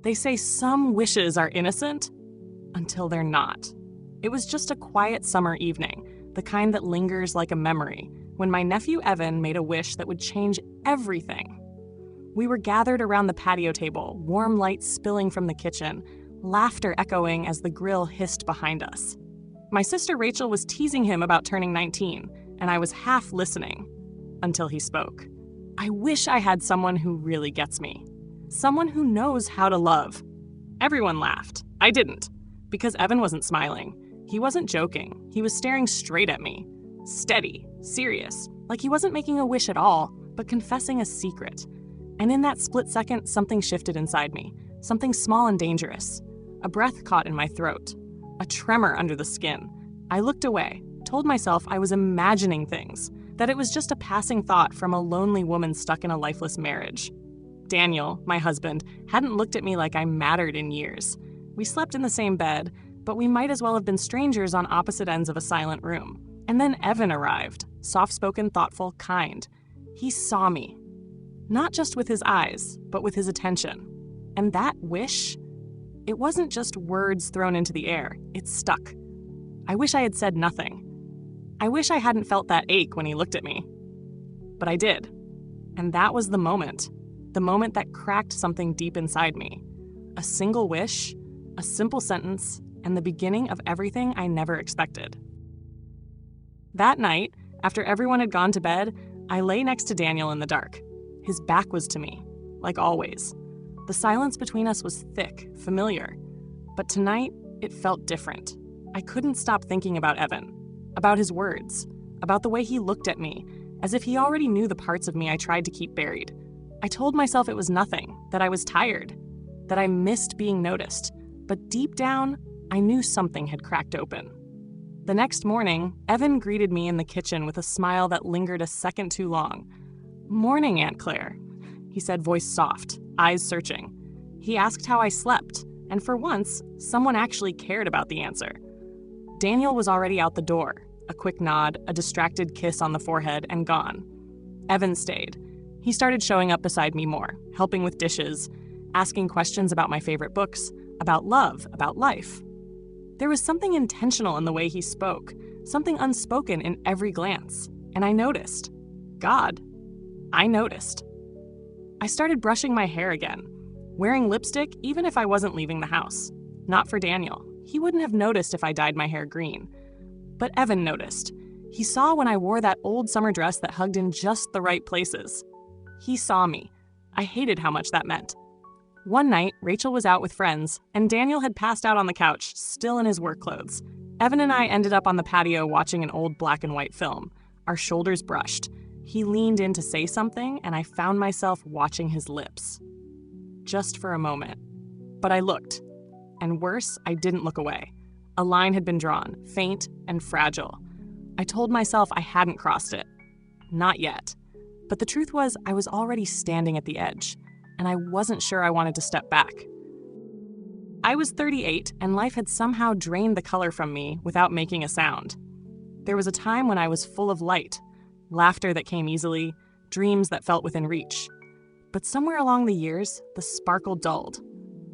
They say some wishes are innocent until they're not. It was just a quiet summer evening, the kind that lingers like a memory, when my nephew Evan made a wish that would change everything. We were gathered around the patio table, warm light spilling from the kitchen, laughter echoing as the grill hissed behind us. My sister Rachel was teasing him about turning 19, and I was half listening until he spoke. I wish I had someone who really gets me. Someone who knows how to love. Everyone laughed. I didn't, because Evan wasn't smiling. He wasn't joking. He was staring straight at me. Steady, serious, like he wasn't making a wish at all, but confessing a secret. And in that split second, something shifted inside me. Something small and dangerous. A breath caught in my throat. A tremor under the skin. I looked away, told myself I was imagining things, that it was just a passing thought from a lonely woman stuck in a lifeless marriage. Daniel, my husband, hadn't looked at me like I mattered in years. We slept in the same bed, but we might as well have been strangers on opposite ends of a silent room. And then Evan arrived, soft-spoken, thoughtful, kind. He saw me. Not just with his eyes, but with his attention. And that wish, it wasn't just words thrown into the air, it stuck. I wish I had said nothing. I wish I hadn't felt that ache when he looked at me. But I did. And that was the moment that cracked something deep inside me. A single wish, a simple sentence, and the beginning of everything I never expected. That night, after everyone had gone to bed, I lay next to Daniel in the dark. His back was to me, like always. The silence between us was thick, familiar. But tonight, it felt different. I couldn't stop thinking about Evan, about his words, about the way he looked at me, as if he already knew the parts of me I tried to keep buried. I told myself it was nothing, that I was tired, that I missed being noticed. But deep down, I knew something had cracked open. The next morning, Evan greeted me in the kitchen with a smile that lingered a second too long. "Morning, Aunt Claire," he said, voice soft, eyes searching. He asked how I slept, and for once, someone actually cared about the answer. Daniel was already out the door, a quick nod, a distracted kiss on the forehead, and gone. Evan stayed. He started showing up beside me more, helping with dishes, asking questions about my favorite books, about love, about life. There was something intentional in the way he spoke, something unspoken in every glance, and I noticed. God, I noticed. I started brushing my hair again, wearing lipstick even if I wasn't leaving the house. Not for Daniel. He wouldn't have noticed if I dyed my hair green. But Evan noticed. He saw when I wore that old summer dress that hugged in just the right places. He saw me. I hated how much that meant. One night, Rachel was out with friends, and Daniel had passed out on the couch, still in his work clothes. Evan and I ended up on the patio watching an old black and white film. Our shoulders brushed. He leaned in to say something, and I found myself watching his lips. Just for a moment. But I looked. And worse, I didn't look away. A line had been drawn, faint and fragile. I told myself I hadn't crossed it. Not yet. But the truth was, I was already standing at the edge, and I wasn't sure I wanted to step back. I was 38, and life had somehow drained the color from me without making a sound. There was a time when I was full of light, laughter that came easily, dreams that felt within reach. But somewhere along the years, the sparkle dulled.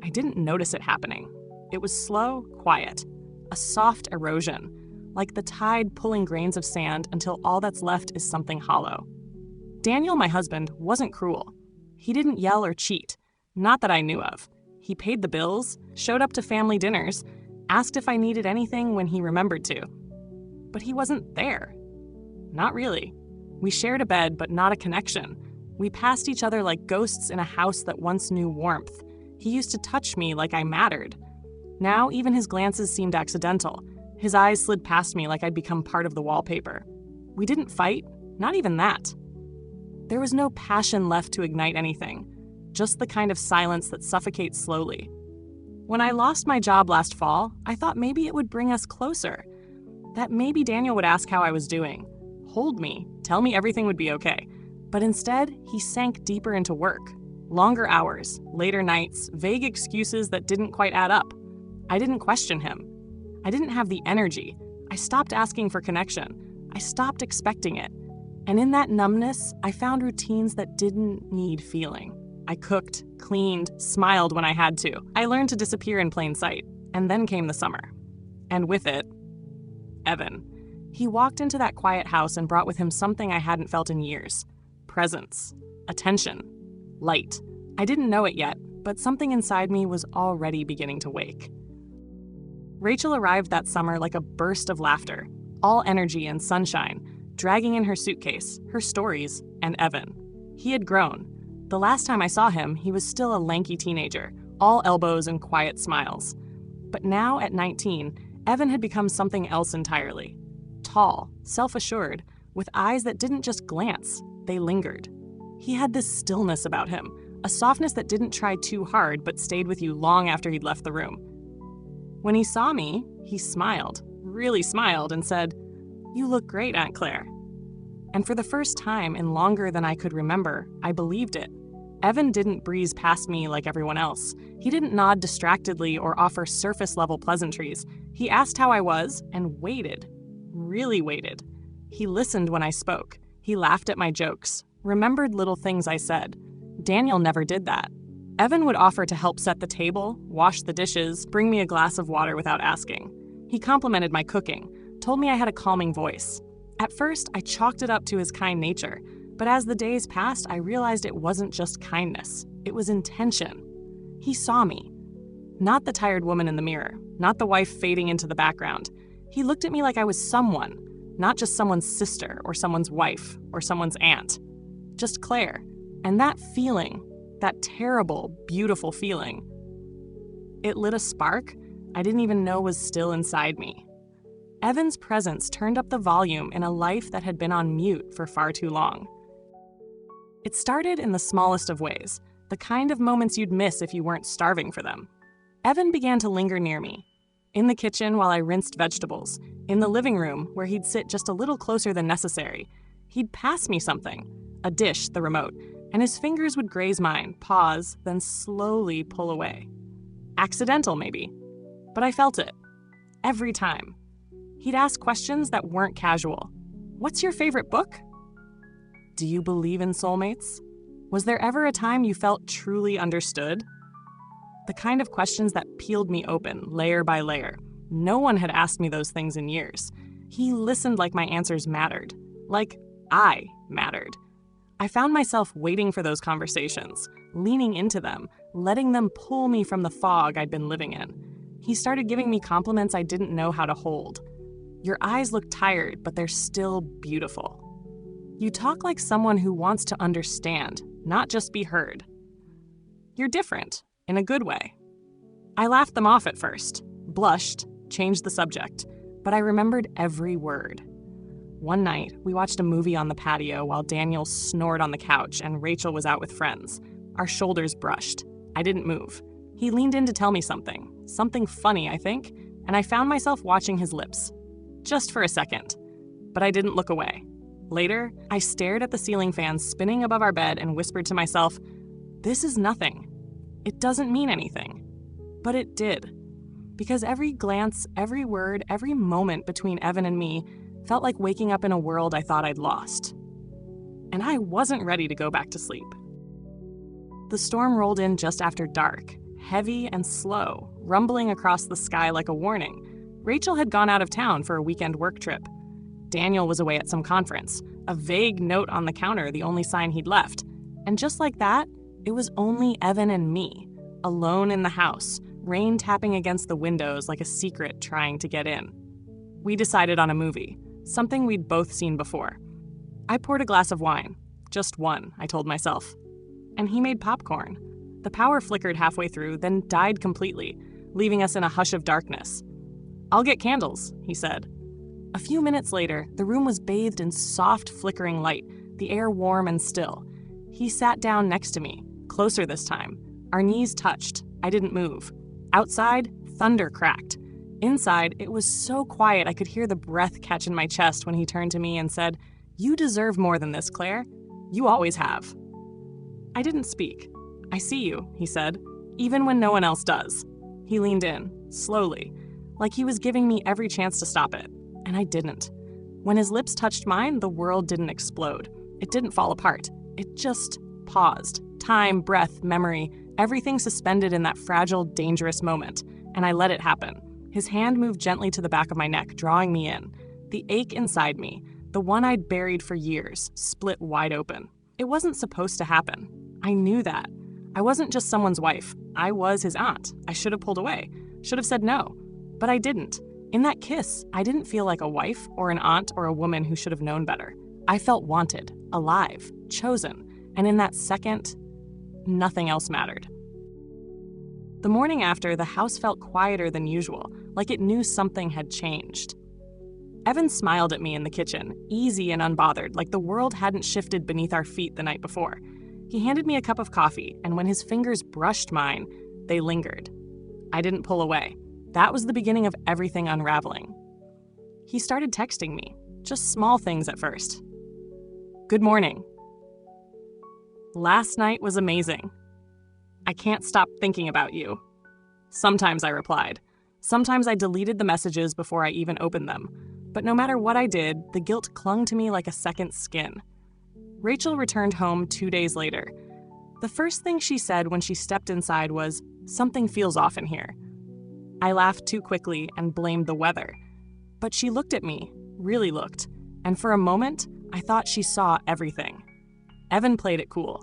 I didn't notice it happening. It was slow, quiet, a soft erosion, like the tide pulling grains of sand until all that's left is something hollow. Daniel, my husband, wasn't cruel. He didn't yell or cheat, not that I knew of. He paid the bills, showed up to family dinners, asked if I needed anything when he remembered to. But he wasn't there. Not really. We shared a bed, but not a connection. We passed each other like ghosts in a house that once knew warmth. He used to touch me like I mattered. Now, even his glances seemed accidental. His eyes slid past me like I'd become part of the wallpaper. We didn't fight, not even that. There was no passion left to ignite anything, just the kind of silence that suffocates slowly. When I lost my job last fall, I thought maybe it would bring us closer. That maybe Daniel would ask how I was doing, hold me, tell me everything would be okay. But instead, he sank deeper into work. Longer hours, later nights, vague excuses that didn't quite add up. I didn't question him. I didn't have the energy. I stopped asking for connection. I stopped expecting it. And in that numbness, I found routines that didn't need feeling. I cooked, cleaned, smiled when I had to. I learned to disappear in plain sight. And then came the summer. And with it, Evan. He walked into that quiet house and brought with him something I hadn't felt in years. Presence, attention, light. I didn't know it yet, but something inside me was already beginning to wake. Rachel arrived that summer like a burst of laughter, all energy and sunshine, dragging in her suitcase, her stories, and Evan. He had grown. The last time I saw him, he was still a lanky teenager, all elbows and quiet smiles. But now, at 19, Evan had become something else entirely. Tall, self-assured, with eyes that didn't just glance, they lingered. He had this stillness about him, a softness that didn't try too hard but stayed with you long after he'd left the room. When he saw me, he smiled, really smiled, and said, "You look great, Aunt Claire." And for the first time in longer than I could remember, I believed it. Evan didn't breeze past me like everyone else. He didn't nod distractedly or offer surface-level pleasantries. He asked how I was and waited, really waited. He listened when I spoke. He laughed at my jokes, remembered little things I said. Daniel never did that. Evan would offer to help set the table, wash the dishes, bring me a glass of water without asking. He complimented my cooking, told me I had a calming voice. At first, I chalked it up to his kind nature, but as the days passed, I realized it wasn't just kindness. It was intention. He saw me. Not the tired woman in the mirror, not the wife fading into the background. He looked at me like I was someone, not just someone's sister or someone's wife or someone's aunt. Just Claire. And that feeling, that terrible, beautiful feeling, it lit a spark I didn't even know was still inside me. Evan's presence turned up the volume in a life that had been on mute for far too long. It started in the smallest of ways, the kind of moments you'd miss if you weren't starving for them. Evan began to linger near me. In the kitchen while I rinsed vegetables, in the living room where he'd sit just a little closer than necessary. He'd pass me something, a dish, the remote, and his fingers would graze mine, pause, then slowly pull away. Accidental, maybe, but I felt it. Every time. He'd ask questions that weren't casual. What's your favorite book? Do you believe in soulmates? Was there ever a time you felt truly understood? The kind of questions that peeled me open, layer by layer. No one had asked me those things in years. He listened like my answers mattered, like I mattered. I found myself waiting for those conversations, leaning into them, letting them pull me from the fog I'd been living in. He started giving me compliments I didn't know how to hold. Your eyes look tired, but they're still beautiful. You talk like someone who wants to understand, not just be heard. You're different, in a good way. I laughed them off at first, blushed, changed the subject, but I remembered every word. One night, we watched a movie on the patio while Daniel snored on the couch and Rachel was out with friends. Our shoulders brushed. I didn't move. He leaned in to tell me something funny, I think, and I found myself watching his lips. Just for a second. But I didn't look away. Later, I stared at the ceiling fan spinning above our bed and whispered to myself, "This is nothing. It doesn't mean anything." But it did. Because every glance, every word, every moment between Evan and me felt like waking up in a world I thought I'd lost. And I wasn't ready to go back to sleep. The storm rolled in just after dark, heavy and slow, rumbling across the sky like a warning. Rachel had gone out of town for a weekend work trip. Daniel was away at some conference, a vague note on the counter the only sign he'd left. And just like that, it was only Evan and me, alone in the house, rain tapping against the windows like a secret trying to get in. We decided on a movie, something we'd both seen before. I poured a glass of wine, just one, I told myself. And he made popcorn. The power flickered halfway through, then died completely, leaving us in a hush of darkness. "I'll get candles," he said. A few minutes later, the room was bathed in soft, flickering light, the air warm and still. He sat down next to me, closer this time. Our knees touched. I didn't move. Outside, thunder cracked. Inside, it was so quiet I could hear the breath catch in my chest when he turned to me and said, "You deserve more than this, Claire. You always have." I didn't speak. "I see you," he said, "even when no one else does." He leaned in, slowly, like he was giving me every chance to stop it, and I didn't. When his lips touched mine, the world didn't explode. It didn't fall apart. It just paused, Time, breath, memory, everything suspended in that fragile, dangerous moment, and I let it happen. His hand moved gently to the back of my neck, drawing me in. The ache inside me, the one I'd buried for years, split wide open. It wasn't supposed to happen. I knew that. I wasn't just someone's wife. I was his aunt. I should have pulled away, should have said no. But I didn't. In that kiss, I didn't feel like a wife or an aunt or a woman who should have known better. I felt wanted, alive, chosen, and in that second, nothing else mattered. The morning after, the house felt quieter than usual, like it knew something had changed. Evan smiled at me in the kitchen, easy and unbothered, like the world hadn't shifted beneath our feet the night before. He handed me a cup of coffee, and when his fingers brushed mine, they lingered. I didn't pull away. That was the beginning of everything unraveling. He started texting me, just small things at first. Good morning. Last night was amazing. I can't stop thinking about you. Sometimes I replied. Sometimes I deleted the messages before I even opened them. But no matter what I did, the guilt clung to me like a second skin. Rachel returned home 2 days later. The first thing she said when she stepped inside was, "Something feels off in here." I laughed too quickly and blamed the weather. But she looked at me, really looked, and for a moment, I thought she saw everything. Evan played it cool.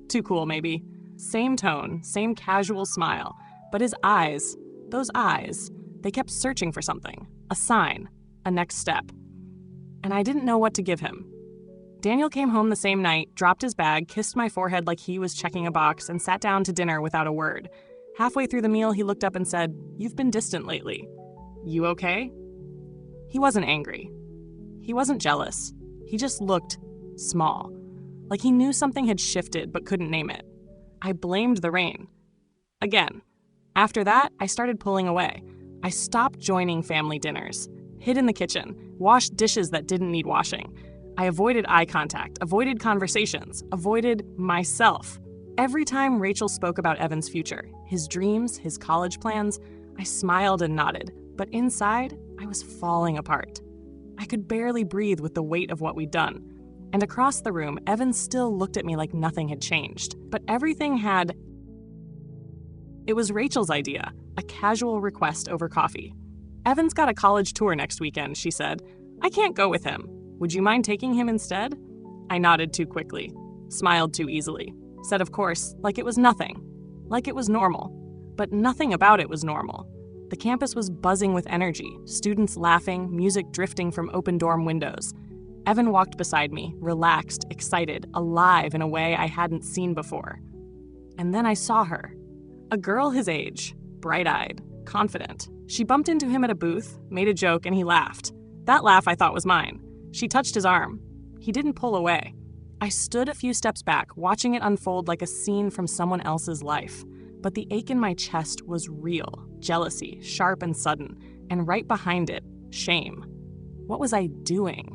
Too cool, maybe. Same tone, same casual smile, but his eyes, those eyes, they kept searching for something, a sign, a next step. And I didn't know what to give him. Daniel came home the same night, dropped his bag, kissed my forehead like he was checking a box, and sat down to dinner without a word. Halfway through the meal, he looked up and said, "You've been distant lately. You okay?" He wasn't angry. He wasn't jealous. He just looked small, like he knew something had shifted but couldn't name it. I blamed the rain. Again. After that, I started pulling away. I stopped joining family dinners, hid in the kitchen, washed dishes that didn't need washing. I avoided eye contact, avoided conversations, avoided myself. Every time Rachel spoke about Evan's future, his dreams, his college plans, I smiled and nodded, but inside, I was falling apart. I could barely breathe with the weight of what we'd done. And across the room, Evan still looked at me like nothing had changed, but everything had. It was Rachel's idea, a casual request over coffee. "Evan's got a college tour next weekend," she said. "I can't go with him. Would you mind taking him instead?" I nodded too quickly, smiled too easily, said of course, like it was nothing, like it was normal. But nothing about it was normal. The campus was buzzing with energy, students laughing, music drifting from open dorm windows. Evan walked beside me, relaxed, excited, alive in a way I hadn't seen before. And then I saw her. A girl his age, bright-eyed, confident. She bumped into him at a booth, made a joke, and he laughed. That laugh I thought was mine. She touched his arm. He didn't pull away. I stood a few steps back, watching it unfold like a scene from someone else's life. But the ache in my chest was real, jealousy, sharp and sudden, and right behind it, shame. What was I doing?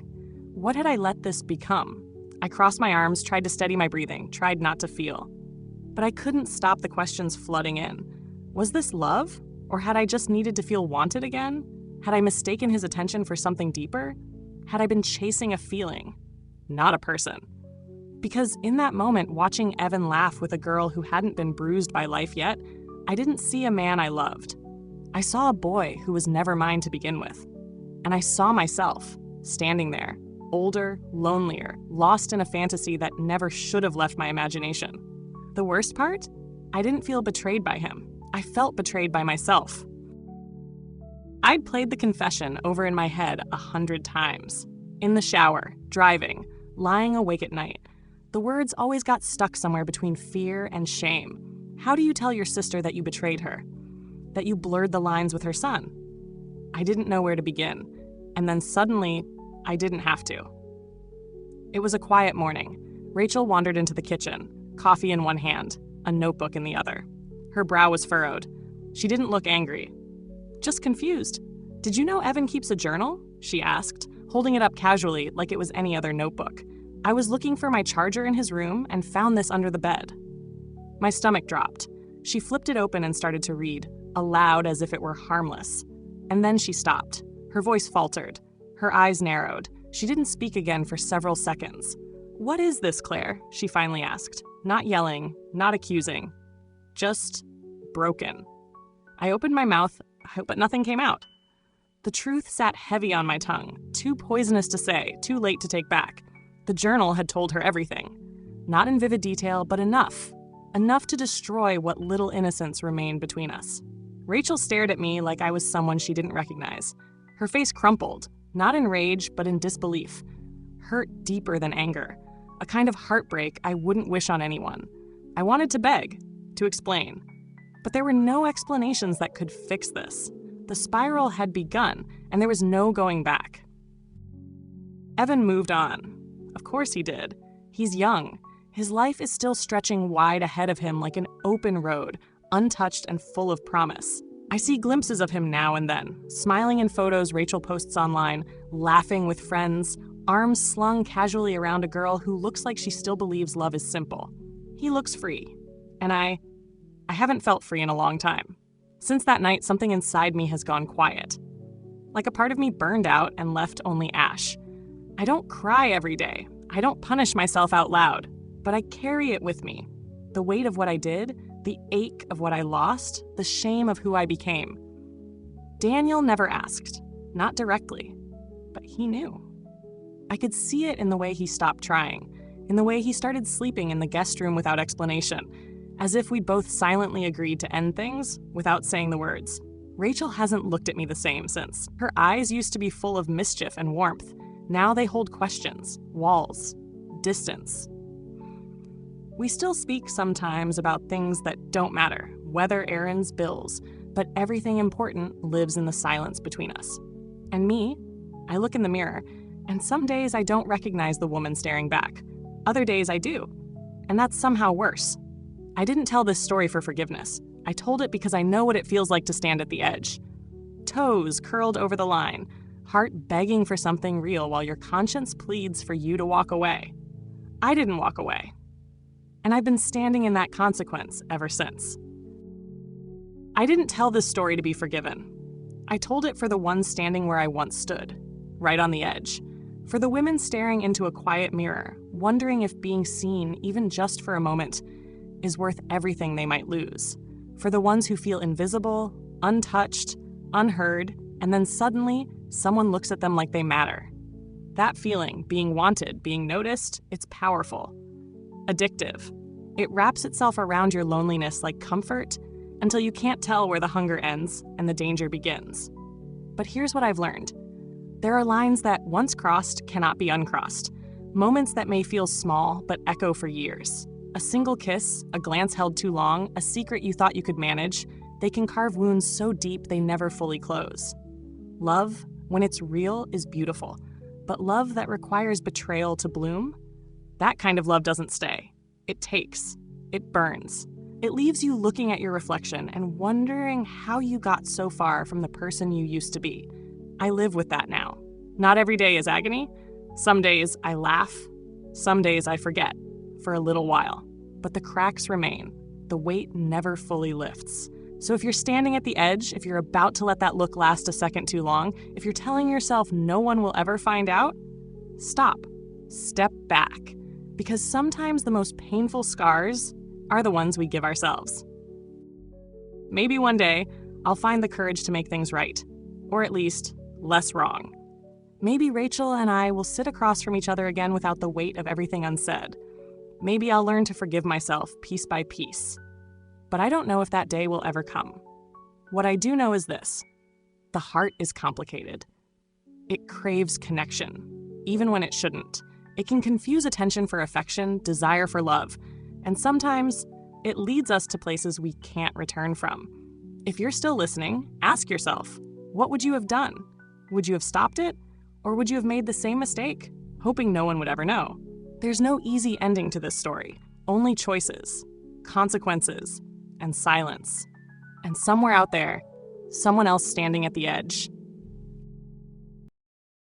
What had I let this become? I crossed my arms, tried to steady my breathing, tried not to feel. But I couldn't stop the questions flooding in. Was this love? Or had I just needed to feel wanted again? Had I mistaken his attention for something deeper? Had I been chasing a feeling, not a person? Because in that moment, watching Evan laugh with a girl who hadn't been bruised by life yet, I didn't see a man I loved. I saw a boy who was never mine to begin with. And I saw myself, standing there, older, lonelier, lost in a fantasy that never should have left my imagination. The worst part? I didn't feel betrayed by him. I felt betrayed by myself. I'd played the confession over in my head 100 times. In the shower, driving, lying awake at night. The words always got stuck somewhere between fear and shame. How do you tell your sister that you betrayed her? That you blurred the lines with her son? I didn't know where to begin. And then suddenly, I didn't have to. It was a quiet morning. Rachel wandered into the kitchen, coffee in one hand, a notebook in the other. Her brow was furrowed. She didn't look angry. Just confused. "Did you know Evan keeps a journal?" she asked, holding it up casually like it was any other notebook. I was looking for my charger in his room and found this under the bed. My stomach dropped. She flipped it open and started to read, aloud as if it were harmless. And then she stopped. Her voice faltered. Her eyes narrowed. She didn't speak again for several seconds. "What is this, Claire?" she finally asked. Not yelling, not accusing. Just broken. I opened my mouth, but nothing came out. The truth sat heavy on my tongue, too poisonous to say, too late to take back. The journal had told her everything. Not in vivid detail, but enough. Enough to destroy what little innocence remained between us. Rachel stared at me like I was someone she didn't recognize. Her face crumpled, not in rage, but in disbelief. Hurt deeper than anger. A kind of heartbreak I wouldn't wish on anyone. I wanted to beg, to explain. But there were no explanations that could fix this. The spiral had begun, and there was no going back. Evan moved on. Of course he did. He's young. His life is still stretching wide ahead of him like an open road, untouched and full of promise. I see glimpses of him now and then, smiling in photos Rachel posts online, laughing with friends, arms slung casually around a girl who looks like she still believes love is simple. He looks free. And I haven't felt free in a long time. Since that night, something inside me has gone quiet. Like a part of me burned out and left only ash. I don't cry every day. I don't punish myself out loud. But I carry it with me. The weight of what I did, the ache of what I lost, the shame of who I became. Daniel never asked, not directly, but he knew. I could see it in the way he stopped trying, in the way he started sleeping in the guest room without explanation, as if we'd both silently agreed to end things without saying the words. Rachel hasn't looked at me the same since. Her eyes used to be full of mischief and warmth. Now they hold questions, walls, distance. We still speak sometimes about things that don't matter, weather errands, bills, but everything important lives in the silence between us. And me, I look in the mirror, and some days I don't recognize the woman staring back. Other days I do, and that's somehow worse. I didn't tell this story for forgiveness. I told it because I know what it feels like to stand at the edge. Toes curled over the line, heart begging for something real while your conscience pleads for you to walk away. I didn't walk away. And I've been standing in that consequence ever since. I didn't tell this story to be forgiven. I told it for the ones standing where I once stood, right on the edge. For the women staring into a quiet mirror, wondering if being seen, even just for a moment, is worth everything they might lose. For the ones who feel invisible, untouched, unheard, and then suddenly, someone looks at them like they matter. That feeling, being wanted, being noticed, it's powerful. Addictive. It wraps itself around your loneliness like comfort until you can't tell where the hunger ends and the danger begins. But here's what I've learned. There are lines that, once crossed, cannot be uncrossed. Moments that may feel small but echo for years. A single kiss, a glance held too long, a secret you thought you could manage, they can carve wounds so deep they never fully close. Love, when it's real, is beautiful. But love that requires betrayal to bloom? That kind of love doesn't stay. It takes. It burns. It leaves you looking at your reflection and wondering how you got so far from the person you used to be. I live with that now. Not every day is agony. Some days I laugh. Some days I forget, for a little while. But the cracks remain. The weight never fully lifts. So if you're standing at the edge, if you're about to let that look last a second too long, if you're telling yourself no one will ever find out, stop. Step back. Because sometimes the most painful scars are the ones we give ourselves. Maybe one day, I'll find the courage to make things right, or at least, less wrong. Maybe Rachel and I will sit across from each other again without the weight of everything unsaid. Maybe I'll learn to forgive myself piece by piece. But I don't know if that day will ever come. What I do know is this: the heart is complicated. It craves connection, even when it shouldn't. It can confuse attention for affection, desire for love, and sometimes it leads us to places we can't return from. If you're still listening, ask yourself, what would you have done? Would you have stopped it? Or would you have made the same mistake, hoping no one would ever know? There's no easy ending to this story, only choices, consequences, and silence. And somewhere out there, someone else standing at the edge,